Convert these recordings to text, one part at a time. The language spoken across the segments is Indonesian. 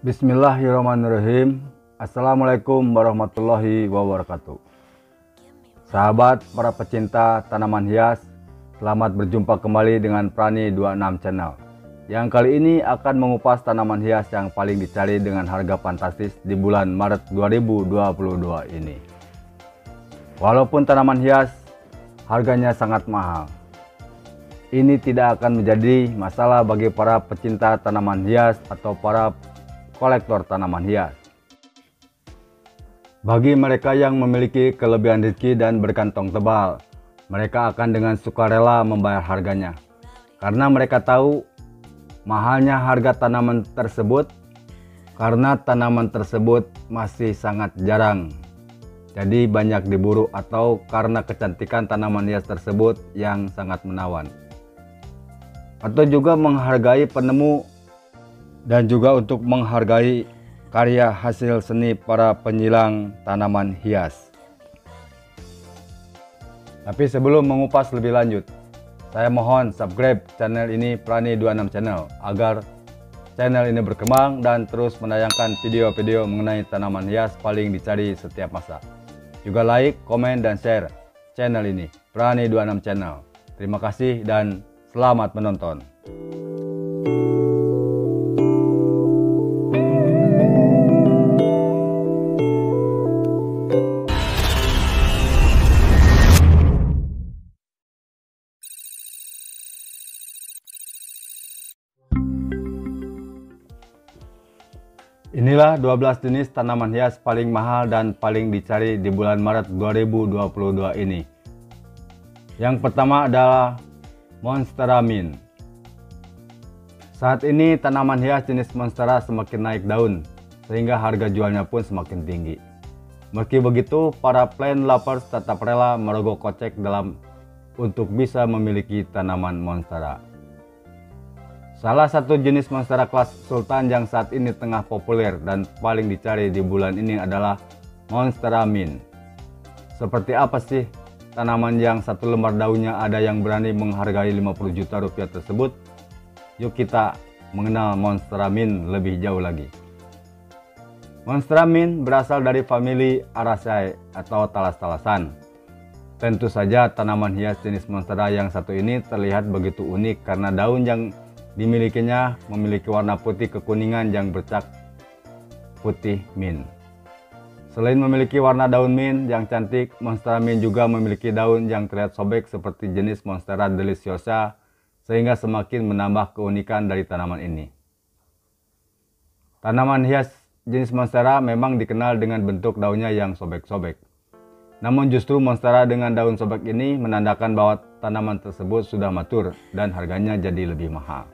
Bismillahirrahmanirrahim. Assalamualaikum warahmatullahi wabarakatuh. Sahabat para pecinta tanaman hias, selamat berjumpa kembali dengan Prani 26 Channel. Yang kali ini akan mengupas tanaman hias yang paling dicari dengan harga fantastis di bulan Maret 2022 ini. Walaupun tanaman hias harganya sangat mahal, ini tidak akan menjadi masalah bagi para pecinta tanaman hias atau para kolektor tanaman hias. Bagi mereka yang memiliki kelebihan rezeki dan berkantong tebal, mereka akan dengan sukarela membayar harganya. Karena mereka tahu mahalnya harga tanaman tersebut, karena tanaman tersebut masih sangat jarang. Jadi banyak diburu atau karena kecantikan tanaman hias tersebut yang sangat menawan. Atau juga menghargai penemu dan juga untuk menghargai karya hasil seni para penyilang tanaman hias. Tapi sebelum mengupas lebih lanjut, saya mohon subscribe channel ini Prani 26 Channel agar channel ini berkembang dan terus menayangkan video-video mengenai tanaman hias paling dicari setiap masa. Juga like, komen, dan share channel ini Prani 26 Channel. Terima kasih dan selamat menonton. Inilah 12 jenis tanaman hias paling mahal dan paling dicari di bulan Maret 2022 ini. Yang pertama adalah Monstera Mint. Saat ini tanaman hias jenis Monstera semakin naik daun, sehingga harga jualnya pun semakin tinggi. Meski begitu, para plant lovers tetap rela merogoh kocek untuk bisa memiliki tanaman Monstera. Salah satu jenis Monstera kelas Sultan yang saat ini tengah populer dan paling dicari di bulan ini adalah Monstera Mint. Seperti apa sih tanaman yang satu lembar daunnya ada yang berani menghargai 50 juta rupiah tersebut? Yuk kita mengenal Monstera Mint lebih jauh lagi. Monstera Mint berasal dari famili Araceae atau talas-talasan. Tentu saja tanaman hias jenis Monstera yang satu ini terlihat begitu unik karena daun yang dimilikinya memiliki warna putih kekuningan yang bercak putih mint. Selain memiliki warna daun mint yang cantik, Monstera Mint juga memiliki daun yang terlihat sobek seperti jenis Monstera deliciosa, sehingga semakin menambah keunikan dari tanaman ini. Tanaman hias jenis Monstera memang dikenal dengan bentuk daunnya yang sobek-sobek. Namun justru Monstera dengan daun sobek ini menandakan bahwa tanaman tersebut sudah matur dan harganya jadi lebih mahal.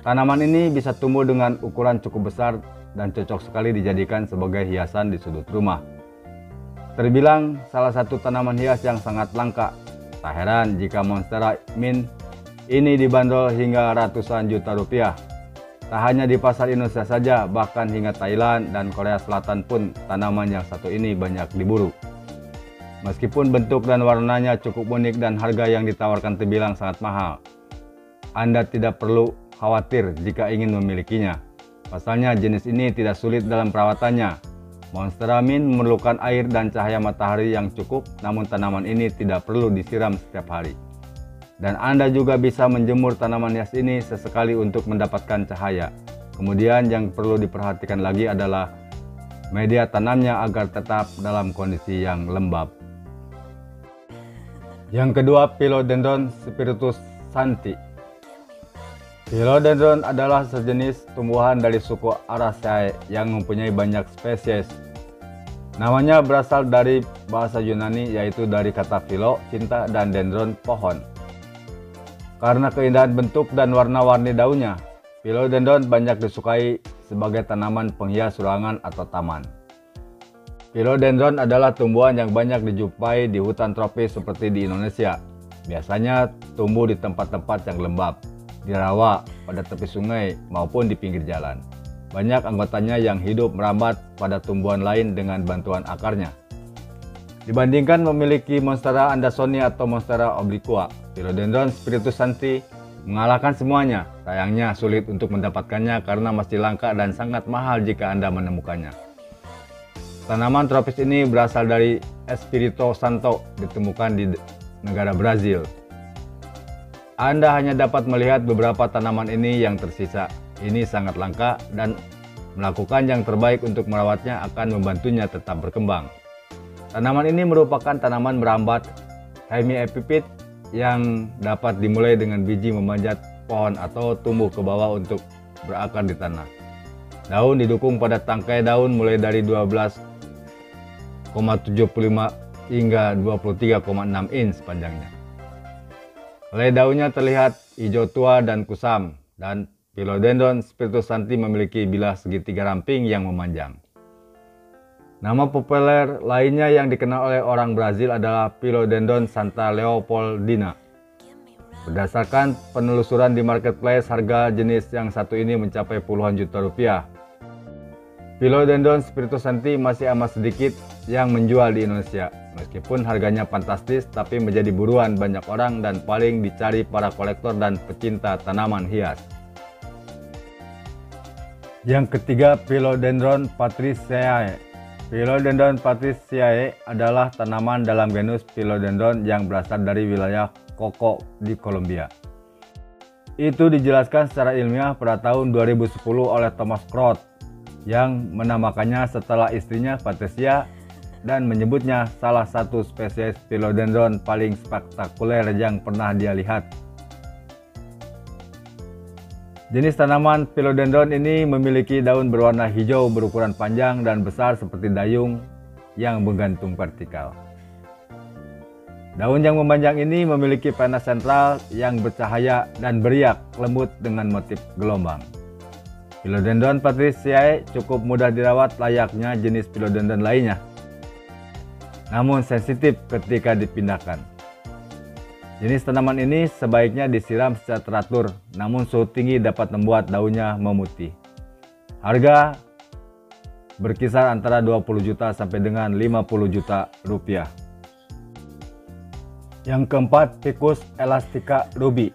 Tanaman ini bisa tumbuh dengan ukuran cukup besar dan cocok sekali dijadikan sebagai hiasan di sudut rumah. Terbilang salah satu tanaman hias yang sangat langka. Tak heran jika Monstera Mint ini dibanderol hingga ratusan juta rupiah. Tak hanya di pasar Indonesia saja, bahkan hingga Thailand dan Korea Selatan pun tanaman yang satu ini banyak diburu. Meskipun bentuk dan warnanya cukup unik dan harga yang ditawarkan terbilang sangat mahal, Anda tidak perlu khawatir jika ingin memilikinya. Pasalnya jenis ini tidak sulit dalam perawatannya. Monstera Mint memerlukan air dan cahaya matahari yang cukup, namun tanaman ini tidak perlu disiram setiap hari. Dan Anda juga bisa menjemur tanaman hias ini sesekali untuk mendapatkan cahaya. Kemudian yang perlu diperhatikan lagi adalah media tanamnya agar tetap dalam kondisi yang lembab. Yang kedua, Philodendron Spiritus Santi. Philodendron adalah sejenis tumbuhan dari suku Araceae yang mempunyai banyak spesies. Namanya berasal dari bahasa Yunani, yaitu dari kata philo, cinta, dan dendron, pohon. Karena keindahan bentuk dan warna-warni daunnya, Philodendron banyak disukai sebagai tanaman penghias ruangan atau taman. Philodendron adalah tumbuhan yang banyak dijumpai di hutan tropis seperti di Indonesia. Biasanya tumbuh di tempat-tempat yang lembab, di rawa, pada tepi sungai, maupun di pinggir jalan. Banyak anggotanya yang hidup merambat pada tumbuhan lain dengan bantuan akarnya. Dibandingkan memiliki Monstera Andersoni atau Monstera obliqua, Philodendron Spiritus Santi mengalahkan semuanya. Sayangnya sulit untuk mendapatkannya karena masih langka dan sangat mahal jika Anda menemukannya. Tanaman tropis ini berasal dari Espírito Santo, ditemukan di negara Brazil. Anda hanya dapat melihat beberapa tanaman ini yang tersisa. Ini sangat langka dan melakukan yang terbaik untuk merawatnya akan membantunya tetap berkembang. Tanaman ini merupakan tanaman merambat hemiepipit yang dapat dimulai dengan biji memanjat pohon atau tumbuh ke bawah untuk berakar di tanah. Daun didukung pada tangkai daun mulai dari 12,75 hingga 23,6 inch panjangnya. Helai daunnya terlihat hijau tua dan kusam, dan Philodendron spiritusanti memiliki bilah segitiga ramping yang memanjang. Nama populer lainnya yang dikenal oleh orang Brazil adalah Philodendron Santa Leopoldina. Berdasarkan penelusuran di marketplace, harga jenis yang satu ini mencapai puluhan juta rupiah. Philodendron spiritusanti masih amat sedikit yang menjual di Indonesia. Meskipun harganya fantastis, tapi menjadi buruan banyak orang dan paling dicari para kolektor dan pecinta tanaman hias. Yang ketiga, Philodendron patriciae. Philodendron patriciae adalah tanaman dalam genus Philodendron yang berasal dari wilayah Coco di Kolombia. Itu dijelaskan secara ilmiah pada tahun 2010 oleh Thomas Croft yang menamakannya setelah istrinya Patricia dan menyebutnya salah satu spesies Philodendron paling spektakuler yang pernah dia lihat. Jenis tanaman Philodendron ini memiliki daun berwarna hijau berukuran panjang dan besar seperti dayung yang menggantung vertikal. Daun yang memanjang ini memiliki pena sentral yang bercahaya dan beriak lembut dengan motif gelombang. Philodendron patriciae cukup mudah dirawat layaknya jenis Philodendron lainnya, namun sensitif ketika dipindahkan. Jenis tanaman ini sebaiknya disiram secara teratur, namun suhu tinggi dapat membuat daunnya memutih. Harga berkisar antara 20 juta sampai dengan 50 juta rupiah. Yang keempat, Ficus elastica ruby.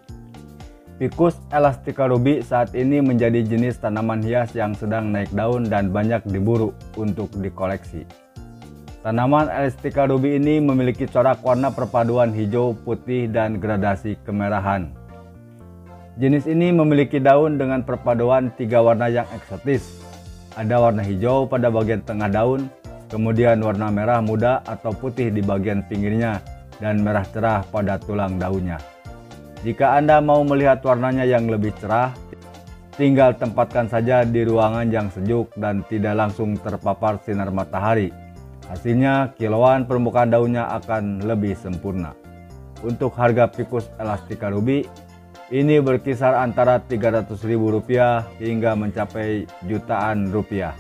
Ficus elastica ruby saat ini menjadi jenis tanaman hias yang sedang naik daun dan banyak diburu untuk dikoleksi. Tanaman elastica ruby ini memiliki corak warna perpaduan hijau, putih, dan gradasi kemerahan. Jenis ini memiliki daun dengan perpaduan 3 warna yang eksotis. Ada warna hijau pada bagian tengah daun, kemudian warna merah muda atau putih di bagian pinggirnya, dan merah cerah pada tulang daunnya. Jika Anda mau melihat warnanya yang lebih cerah, tinggal tempatkan saja di ruangan yang sejuk dan tidak langsung terpapar sinar matahari. Hasilnya, kilauan permukaan daunnya akan lebih sempurna. Untuk harga Ficus elastica ruby, ini berkisar antara Rp300.000 hingga mencapai jutaan rupiah.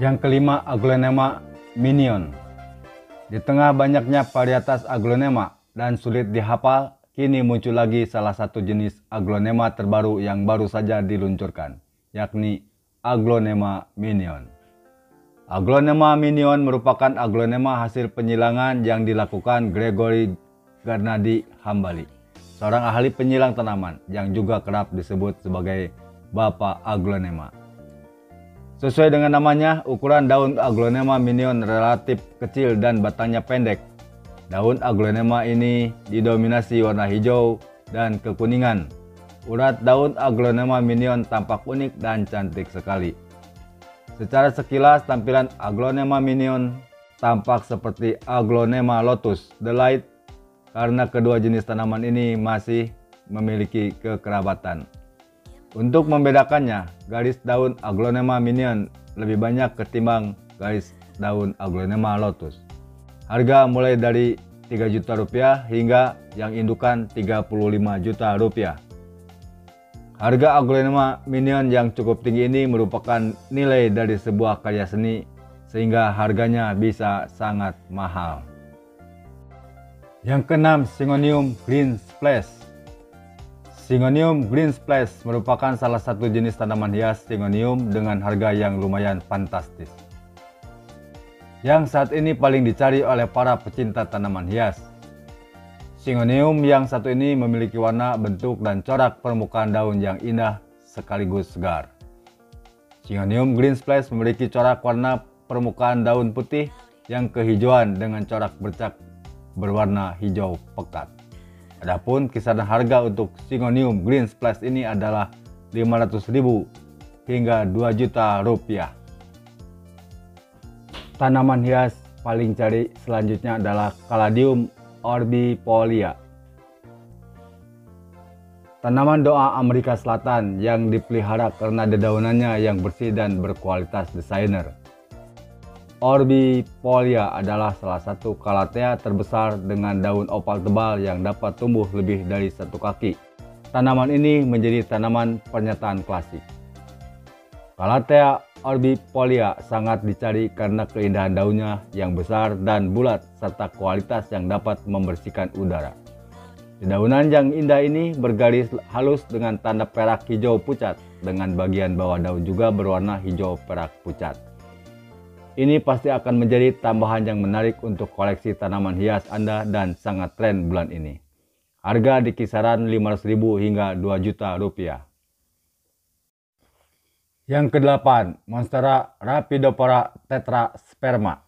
Yang kelima, Aglonema minion. Di tengah banyaknya varietas aglonema dan sulit dihafal, kini muncul lagi salah satu jenis aglonema terbaru yang baru saja diluncurkan, yakni Aglonema minion. Aglonema minion merupakan aglonema hasil penyilangan yang dilakukan Gregory Garnadi Hambali, seorang ahli penyilang tanaman yang juga kerap disebut sebagai Bapak Aglonema. Sesuai dengan namanya, ukuran daun Aglonema minion relatif kecil dan batangnya pendek. Daun Aglonema ini didominasi warna hijau dan kekuningan. Urat daun Aglonema minion tampak unik dan cantik sekali. Secara sekilas, tampilan Aglonema minion tampak seperti Aglonema lotus the light karena kedua jenis tanaman ini masih memiliki kekerabatan. Untuk membedakannya, garis daun Aglonema minion lebih banyak ketimbang garis daun Aglonema lotus. Harga mulai dari Rp3 juta hingga yang indukan Rp35 juta. Harga Aglonema minion yang cukup tinggi ini merupakan nilai dari sebuah karya seni, sehingga harganya bisa sangat mahal. Yang keenam, Syngonium green splash. Syngonium green splash merupakan salah satu jenis tanaman hias Syngonium dengan harga yang lumayan fantastis, yang saat ini paling dicari oleh para pecinta tanaman hias. Syngonium yang satu ini memiliki warna, bentuk, dan corak permukaan daun yang indah sekaligus segar. Syngonium green splash memiliki corak warna permukaan daun putih yang kehijauan dengan corak bercak berwarna hijau pekat. Adapun kisaran harga untuk Syngonium green splash ini adalah 500.000 hingga 2 juta rupiah. Tanaman hias paling cari selanjutnya adalah Caladium orbifolia. Tanaman doa Amerika Selatan yang dipelihara karena dedaunannya yang bersih dan berkualitas desainer. Orbifolia adalah salah satu Calathea terbesar dengan daun opal tebal yang dapat tumbuh lebih dari 1 kaki. Tanaman ini menjadi tanaman pernyataan klasik. Calathea orbifolia sangat dicari karena keindahan daunnya yang besar dan bulat serta kualitas yang dapat membersihkan udara. Dedaunan yang indah ini bergaris halus dengan tanda perak hijau pucat, dengan bagian bawah daun juga berwarna hijau perak pucat. Ini pasti akan menjadi tambahan yang menarik untuk koleksi tanaman hias Anda dan sangat tren bulan ini. Harga di kisaran 500.000 hingga 2 juta rupiah. Yang kedelapan, Monstera Rhaphidophora tetrasperma.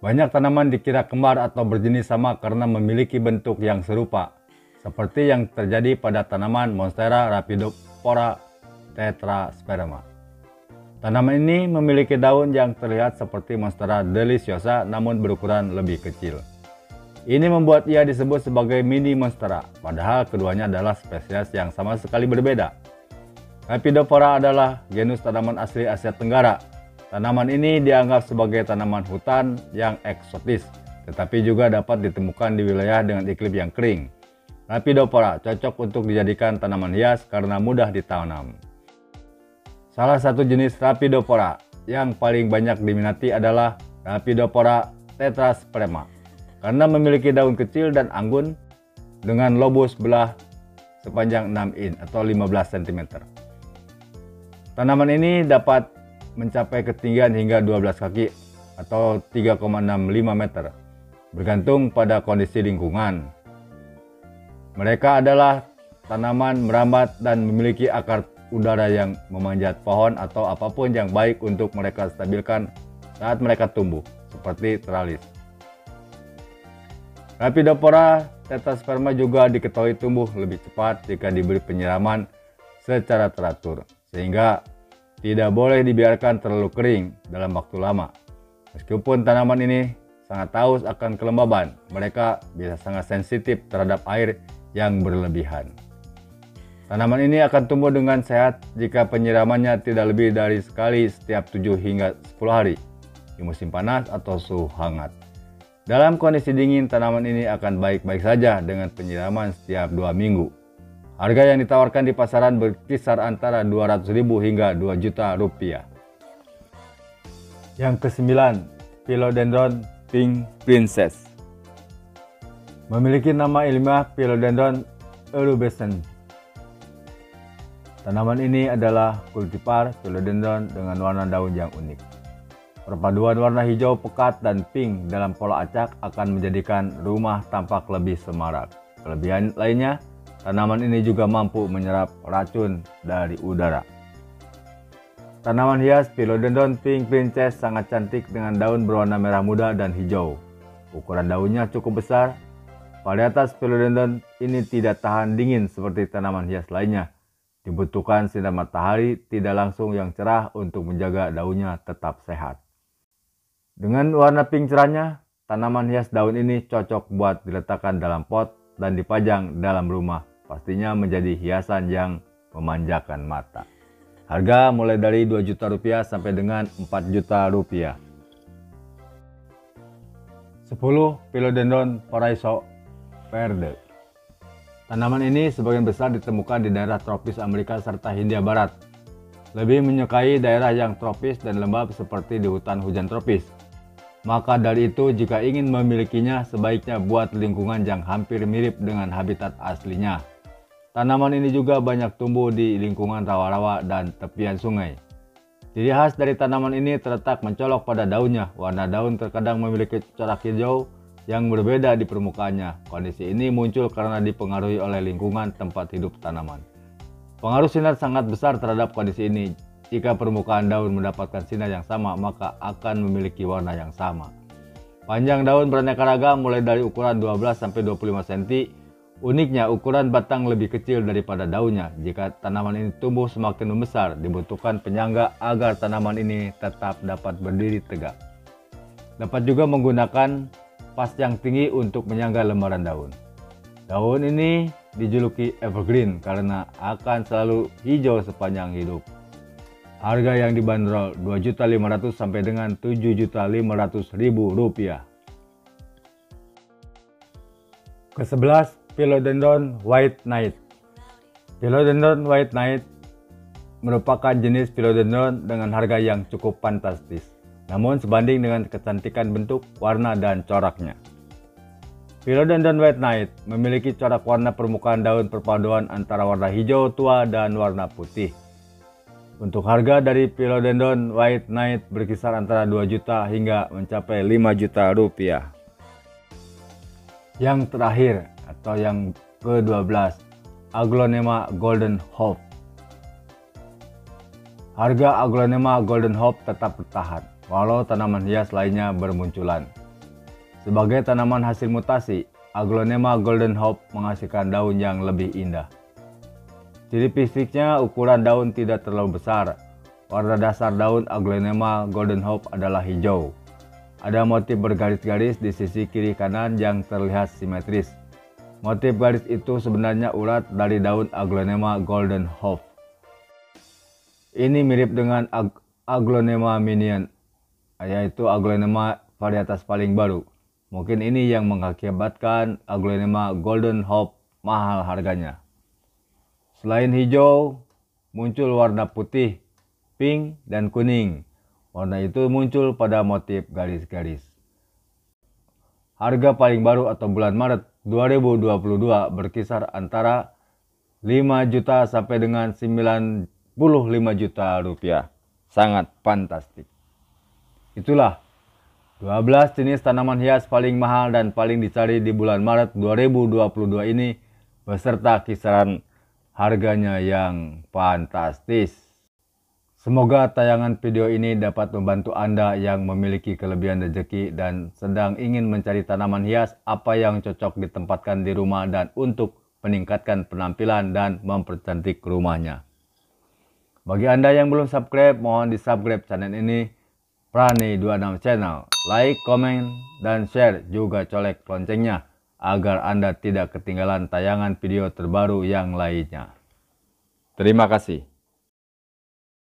Banyak tanaman dikira kembar atau berjenis sama karena memiliki bentuk yang serupa, seperti yang terjadi pada tanaman Monstera Rhaphidophora tetrasperma. Tanaman ini memiliki daun yang terlihat seperti Monstera deliciosa namun berukuran lebih kecil. Ini membuat ia disebut sebagai mini monstera, padahal keduanya adalah spesies yang sama sekali berbeda. Rhaphidophora adalah genus tanaman asli Asia Tenggara. Tanaman ini dianggap sebagai tanaman hutan yang eksotis, tetapi juga dapat ditemukan di wilayah dengan iklim yang kering. Rhaphidophora cocok untuk dijadikan tanaman hias karena mudah ditanam. Salah satu jenis Rhaphidophora yang paling banyak diminati adalah Rhaphidophora tetrasperma, karena memiliki daun kecil dan anggun dengan lobus belah sepanjang 6 in atau 15 cm. Tanaman ini dapat mencapai ketinggian hingga 12 kaki atau 3,65 meter, bergantung pada kondisi lingkungan. Mereka adalah tanaman merambat dan memiliki akar udara yang memanjat pohon atau apapun yang baik untuk mereka stabilkan saat mereka tumbuh, seperti teralis. Rhaphidophora tetrasperma juga diketahui tumbuh lebih cepat jika diberi penyiraman secara teratur, sehingga tidak boleh dibiarkan terlalu kering dalam waktu lama. Meskipun tanaman ini sangat haus akan kelembaban, mereka bisa sangat sensitif terhadap air yang berlebihan. Tanaman ini akan tumbuh dengan sehat jika penyiramannya tidak lebih dari sekali setiap 7 hingga 10 hari di musim panas atau suhu hangat. Dalam kondisi dingin, tanaman ini akan baik-baik saja dengan penyiraman setiap 2 minggu. Harga yang ditawarkan di pasaran berkisar antara 200.000 hingga 2 juta rupiah. Yang kesembilan, Philodendron Pink Princess. Memiliki nama ilmiah Philodendron erubescens. Tanaman ini adalah kultivar Philodendron dengan warna daun yang unik. Perpaduan warna hijau pekat dan pink dalam pola acak akan menjadikan rumah tampak lebih semarak. Kelebihan lainnya, tanaman ini juga mampu menyerap racun dari udara. Tanaman hias Philodendron Pink Princess sangat cantik dengan daun berwarna merah muda dan hijau. Ukuran daunnya cukup besar. Varietas Philodendron ini tidak tahan dingin seperti tanaman hias lainnya. Dibutuhkan sinar matahari tidak langsung yang cerah untuk menjaga daunnya tetap sehat. Dengan warna pink cerahnya, tanaman hias daun ini cocok buat diletakkan dalam pot dan dipajang dalam rumah. Pastinya menjadi hiasan yang memanjakan mata. Harga mulai dari 2 juta rupiah sampai dengan 4 juta rupiah. 10. Philodendron Paraiso Verde. Tanaman ini sebagian besar ditemukan di daerah tropis Amerika serta Hindia Barat. Lebih menyukai daerah yang tropis dan lembab seperti di hutan hujan tropis. Maka dari itu, jika ingin memilikinya, sebaiknya buat lingkungan yang hampir mirip dengan habitat aslinya. Tanaman ini juga banyak tumbuh di lingkungan rawa-rawa dan tepian sungai. Ciri khas dari tanaman ini terletak mencolok pada daunnya. Warna daun terkadang memiliki corak hijau yang berbeda di permukaannya. Kondisi ini muncul karena dipengaruhi oleh lingkungan tempat hidup tanaman. Pengaruh sinar sangat besar terhadap kondisi ini. Jika permukaan daun mendapatkan sinar yang sama, maka akan memiliki warna yang sama. Panjang daun beraneka ragam mulai dari ukuran 12-25 cm. Uniknya, ukuran batang lebih kecil daripada daunnya. Jika tanaman ini tumbuh semakin membesar, dibutuhkan penyangga agar tanaman ini tetap dapat berdiri tegak. Dapat juga menggunakan vas yang tinggi untuk menyangga lembaran daun. Daun ini dijuluki evergreen karena akan selalu hijau sepanjang hidup. Harga yang dibanderol Rp2.500.000 sampai dengan Rp7.500.000. Ke-11, Philodendron White Knight. Philodendron White Knight merupakan jenis philodendron dengan harga yang cukup fantastis, namun sebanding dengan kecantikan bentuk, warna, dan coraknya. Philodendron White Knight memiliki corak warna permukaan daun perpaduan antara warna hijau tua dan warna putih. Untuk harga dari Philodendron White Knight berkisar antara 2 juta hingga mencapai 5 juta rupiah. Yang terakhir atau yang ke-12, Aglonema Golden Hope. Harga Aglonema Golden Hope tetap bertahan walau tanaman hias lainnya bermunculan. Sebagai tanaman hasil mutasi, Aglonema Golden Hope menghasilkan daun yang lebih indah. Ciri fisiknya, ukuran daun tidak terlalu besar. Warna dasar daun Aglonema Golden Hope adalah hijau. Ada motif bergaris-garis di sisi kiri kanan yang terlihat simetris. Motif garis itu sebenarnya urat dari daun Aglonema Golden Hope. Ini mirip dengan Aglonema minion, yaitu Aglonema varietas paling baru. Mungkin ini yang mengakibatkan Aglonema Golden Hope mahal harganya. Selain hijau, muncul warna putih, pink, dan kuning. Warna itu muncul pada motif garis-garis. Harga paling baru atau bulan Maret 2022 berkisar antara 5 juta sampai dengan 95 juta rupiah. Sangat fantastik. Itulah 12 jenis tanaman hias paling mahal dan paling dicari di bulan Maret 2022 ini beserta kisaran harganya yang fantastis. Semoga tayangan video ini dapat membantu Anda yang memiliki kelebihan rezeki dan sedang ingin mencari tanaman hias apa yang cocok ditempatkan di rumah dan untuk meningkatkan penampilan dan mempercantik rumahnya. Bagi Anda yang belum subscribe, mohon di subscribe channel ini, Prani 26 Channel. Like, komen, dan share juga colek loncengnya agar Anda tidak ketinggalan tayangan video terbaru yang lainnya. Terima kasih.